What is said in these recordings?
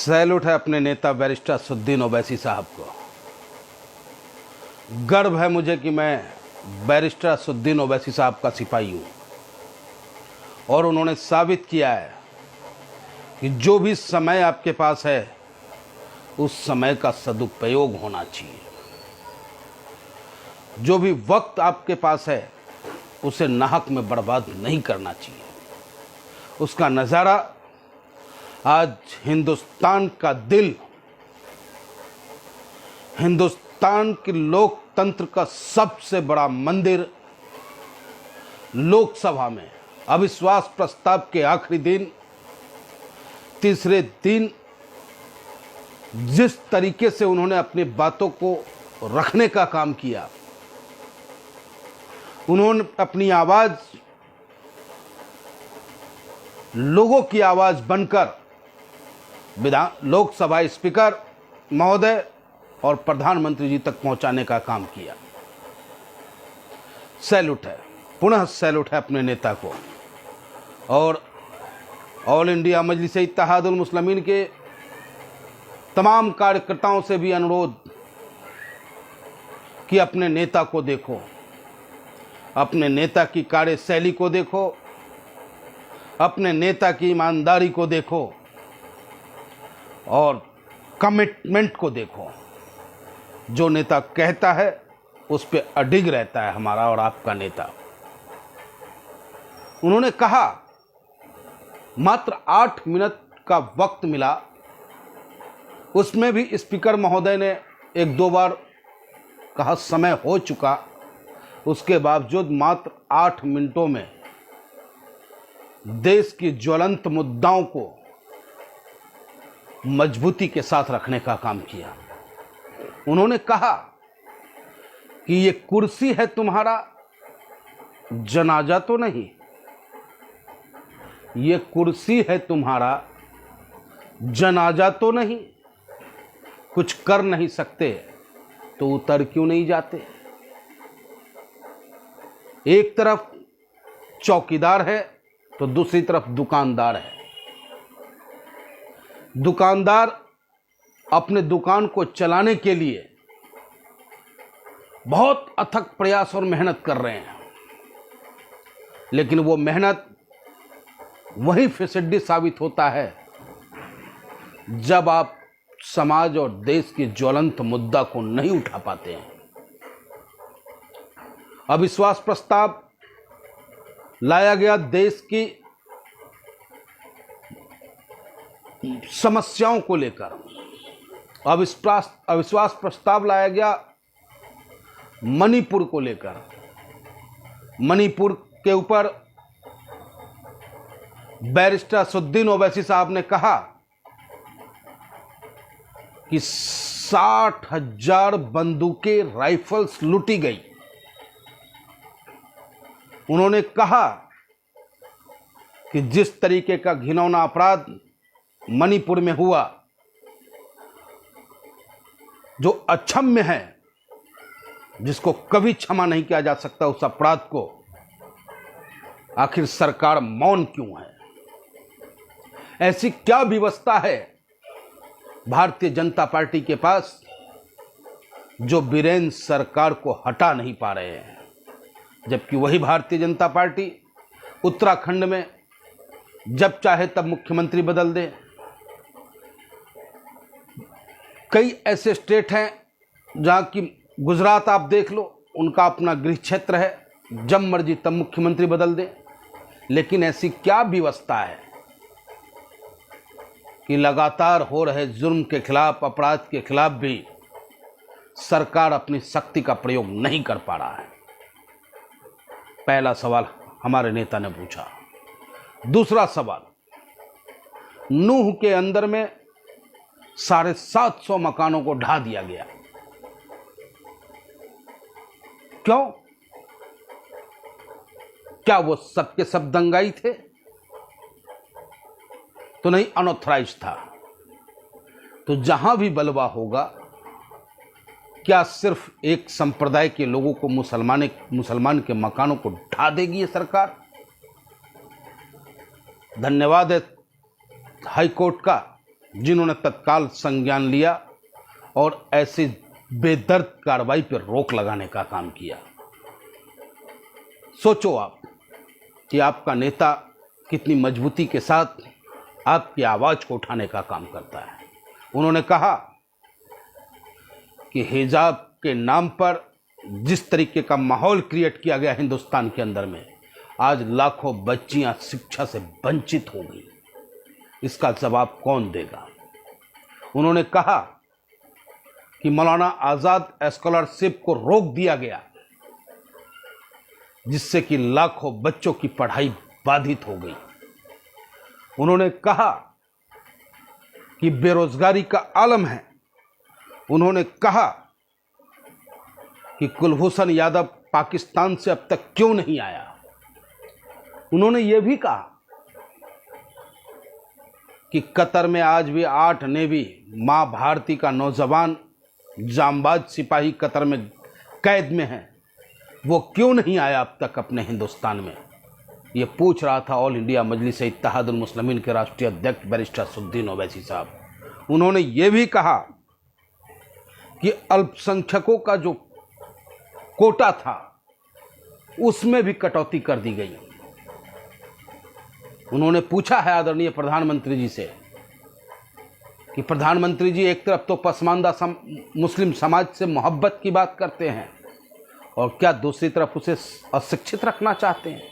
Salute है अपने नेता बैरिस्टर असदुद्दीन ओवैसी साहब को। गर्व है मुझे कि मैं बैरिस्टर असदुद्दीन ओवैसी साहब का सिपाही हूँ और उन्होंने साबित किया है कि जो भी समय आपके पास है उस समय का सदुपयोग होना चाहिए। जो भी वक्त आपके पास है उसे नाहक में बर्बाद नहीं करना चाहिए। उसका नज़ारा आज हिंदुस्तान का दिल, हिंदुस्तान के लोकतंत्र का सबसे बड़ा मंदिर लोकसभा में अविश्वास प्रस्ताव के आखिरी दिन, तीसरे दिन जिस तरीके से उन्होंने अपनी बातों को रखने का काम किया, उन्होंने अपनी आवाज लोगों की आवाज बनकर लोकसभा स्पीकर महोदय और प्रधानमंत्री जी तक पहुंचाने का काम किया। सैल्यूट है, पुनः सैल्यूट है अपने नेता को। और ऑल इंडिया मजलिस इत्तेहादुल मुस्लिमीन के तमाम कार्यकर्ताओं से भी अनुरोध कि अपने नेता को देखो, अपने नेता की कार्यशैली को देखो, अपने नेता की ईमानदारी को देखो और कमिटमेंट को देखो। जो नेता कहता है उस पे अडिग रहता है हमारा और आपका नेता। उन्होंने कहा मात्र 8 मिनट का वक्त मिला, उसमें भी स्पीकर महोदय ने 1-2 बार कहा समय हो चुका, उसके बावजूद मात्र 8 मिनटों में देश की ज्वलंत मुद्दाओं को मजबूती के साथ रखने का काम किया। उन्होंने कहा कि ये कुर्सी है तुम्हारा, जनाजा तो नहीं, ये कुर्सी है तुम्हारा, जनाजा तो नहीं। कुछ कर नहीं सकते तो उतर क्यों नहीं जाते? एक तरफ चौकीदार है तो दूसरी तरफ दुकानदार है। दुकानदार अपने दुकान को चलाने के लिए बहुत अथक प्रयास और मेहनत कर रहे हैं, लेकिन वो मेहनत वही फिसड्डी साबित होता है जब आप समाज और देश के ज्वलंत मुद्दा को नहीं उठा पाते हैं। अविश्वास प्रस्ताव लाया गया, देश की समस्याओं को लेकर अविश्वास प्रस्ताव लाया गया मणिपुर को लेकर। मणिपुर के ऊपर बैरिस्टर असदुद्दीन ओवैसी साहब ने कहा कि 60,000 बंदूकें, राइफल्स लूटी गई। उन्होंने कहा कि जिस तरीके का घिनौना अपराध मणिपुर में हुआ, जो अक्षम्य है, जिसको कभी क्षमा नहीं किया जा सकता, उस अपराध को आखिर सरकार मौन क्यों है? ऐसी क्या व्यवस्था है भारतीय जनता पार्टी के पास जो बीरेन सरकार को हटा नहीं पा रहे हैं? जबकि वही भारतीय जनता पार्टी उत्तराखंड में जब चाहे तब मुख्यमंत्री बदल दे। कई ऐसे स्टेट हैं जहां की गुजरात आप देख लो, उनका अपना गृह क्षेत्र है, जब मर्जी तब मुख्यमंत्री बदल दे। लेकिन ऐसी क्या व्यवस्था है कि लगातार हो रहे जुर्म के खिलाफ, अपराध के खिलाफ भी सरकार अपनी शक्ति का प्रयोग नहीं कर पा रहा है? पहला सवाल हमारे नेता ने पूछा। दूसरा सवाल, नूह के अंदर में 750 मकानों को ढा दिया गया, क्यों? क्या वो सबके सब दंगाई थे? तो नहीं, अनऑथराइज था। तो जहां भी बलवा होगा, क्या सिर्फ एक संप्रदाय के लोगों को, मुसलमान के मकानों को ढा देगी ये सरकार? धन्यवाद है हाई कोर्ट का जिन्होंने तत्काल संज्ञान लिया और ऐसी बेदर्द कार्रवाई पर रोक लगाने का काम किया। सोचो आप कि आपका नेता कितनी मजबूती के साथ आपकी आवाज को उठाने का काम करता है। उन्होंने कहा कि हिजाब के नाम पर जिस तरीके का माहौल क्रिएट किया गया हिंदुस्तान के अंदर में, आज लाखों बच्चियां शिक्षा से वंचित हो गई। इसका जवाब कौन देगा? उन्होंने कहा कि मौलाना आजाद स्कॉलरशिप को रोक दिया गया, जिससे कि लाखों बच्चों की पढ़ाई बाधित हो गई। उन्होंने कहा कि बेरोजगारी का आलम है। उन्होंने कहा कि कुलभूषण यादव पाकिस्तान से अब तक क्यों नहीं आया। उन्होंने यह भी कहा कि कतर में आज भी 8 नेवी मां भारती का नौजवान जांबाज सिपाही कतर में कैद में है, वो क्यों नहीं आया अब तक अपने हिंदुस्तान में। ये पूछ रहा था ऑल इंडिया मजलिस इत्तेहादुल मुस्लिमीन के राष्ट्रीय अध्यक्ष बैरिस्टर असदुद्दीन ओवैसी साहब। उन्होंने ये भी कहा कि अल्पसंख्यकों का जो कोटा था उसमें भी कटौती कर दी गई। उन्होंने पूछा है आदरणीय प्रधानमंत्री जी से कि प्रधानमंत्री जी, एक तरफ तो पसमानदा मुस्लिम समाज से मोहब्बत की बात करते हैं और क्या दूसरी तरफ उसे अशिक्षित रखना चाहते हैं,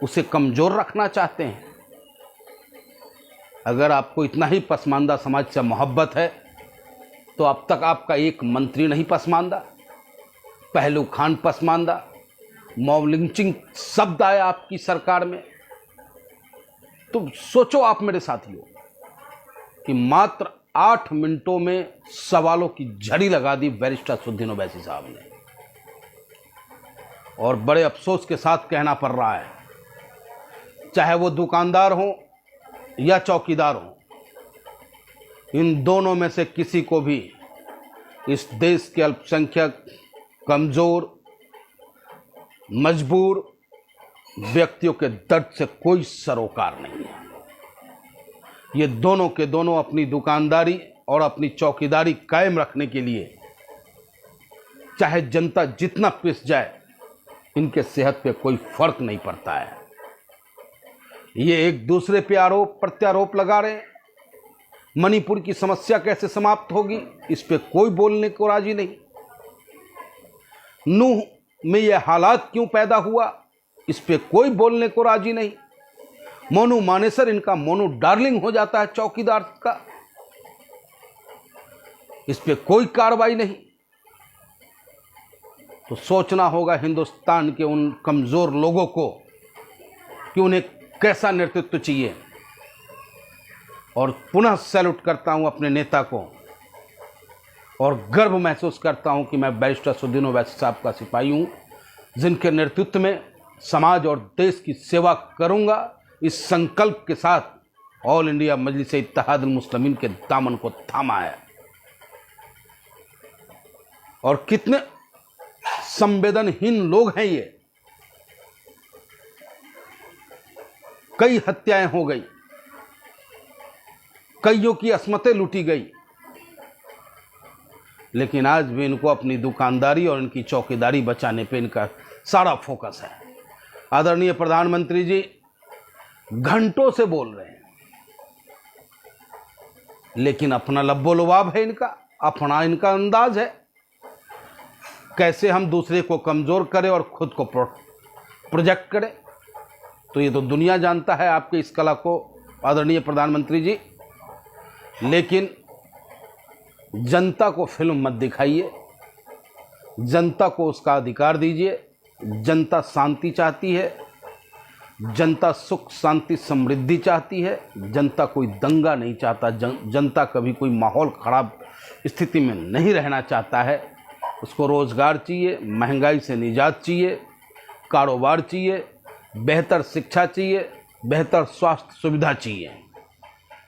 उसे कमजोर रखना चाहते हैं? अगर आपको इतना ही पसमानदा समाज से मोहब्बत है तो अब तक आपका एक मंत्री नहीं पसमानदा, पहलू खान पसमानदा, मॉब लिंचिंग शब्द आया आपकी सरकार में। तो सोचो आप मेरे साथियों कि मात्र 8 मिनटों में सवालों की झड़ी लगा दी बैरिस्टर असदुद्दीन ओवैसी साहब ने। और बड़े अफसोस के साथ कहना पड़ रहा है, चाहे वो दुकानदार हो या चौकीदार हो, इन दोनों में से किसी को भी इस देश के अल्पसंख्यक, कमजोर, मजबूर व्यक्तियों के दर्द से कोई सरोकार नहीं है। ये दोनों के दोनों अपनी दुकानदारी और अपनी चौकीदारी कायम रखने के लिए चाहे जनता जितना पिस जाए, इनके सेहत पे कोई फर्क नहीं पड़ता है। ये एक दूसरे पे आरोप प्रत्यारोप लगा रहे हैं। मणिपुर की समस्या कैसे समाप्त होगी, इस पे कोई बोलने को राजी नहीं। नूह में ये हालात क्यों पैदा हुआ, इस पे कोई बोलने को राजी नहीं। मोनू मानेसर इनका मोनू डार्लिंग हो जाता है चौकीदार का, इस पे कोई कार्रवाई नहीं। तो सोचना होगा हिंदुस्तान के उन कमजोर लोगों को कि उन्हें कैसा नेतृत्व चाहिए। और पुनः सैल्यूट करता हूं अपने नेता को और गर्व महसूस करता हूं कि मैं बैरिस्टर असदुद्दीन ओवैसी साहब का सिपाही हूं, जिनके नेतृत्व में समाज और देश की सेवा करूंगा। इस संकल्प के साथ ऑल इंडिया मजलिस इत्तेहादुल मुस्लिमीन के दामन को थामा है। और कितने संवेदनहीन लोग हैं ये। कई हत्याएं हो गई, कईयों की अस्मतें लूटी गई, लेकिन आज भी इनको अपनी दुकानदारी और इनकी चौकीदारी बचाने पे इनका सारा फोकस है। आदरणीय प्रधानमंत्री जी घंटों से बोल रहे हैं, लेकिन अपना लब्बो लुबाब है इनका, अपना इनका अंदाज है कैसे हम दूसरे को कमजोर करें और खुद को प्रोजेक्ट करें। तो ये तो दुनिया जानता है आपके इस कला को आदरणीय प्रधानमंत्री जी। लेकिन जनता को फिल्म मत दिखाइए, जनता को उसका अधिकार दीजिए। जनता शांति चाहती है, जनता सुख शांति समृद्धि चाहती है, जनता कोई दंगा नहीं चाहता, जनता कभी कोई माहौल खराब स्थिति में नहीं रहना चाहता है। उसको रोजगार चाहिए, महंगाई से निजात चाहिए, कारोबार चाहिए, बेहतर शिक्षा चाहिए, बेहतर स्वास्थ्य सुविधा चाहिए।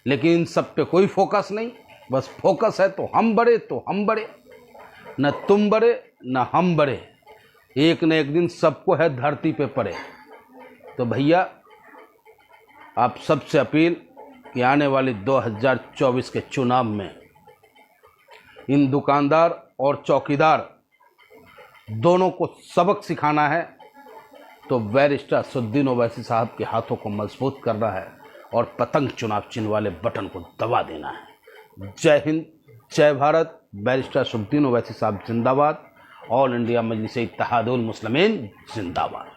लेकिन इन सब पे कोई फोकस नहीं। बस फोकस है तो हम बड़े, तो हम बड़े, न तुम बड़े न हम बड़े, एक न एक दिन सबको है धरती पे पड़े। तो भैया आप सबसे अपील कि आने वाले 2024 के चुनाव में इन दुकानदार और चौकीदार दोनों को सबक सिखाना है तो बैरिस्टर असदुद्दीन ओवैसी साहब के हाथों को मजबूत करना है और पतंग चुनाव चिन्ह वाले बटन को दबा देना है। जय हिंद, जय भारत। बैरिस्टर असदुद्दीन ओवैसी साहब जिंदाबाद। ऑल इंडिया मजलिस इत्तेहादुल मुस्लिमीन जिंदाबाद।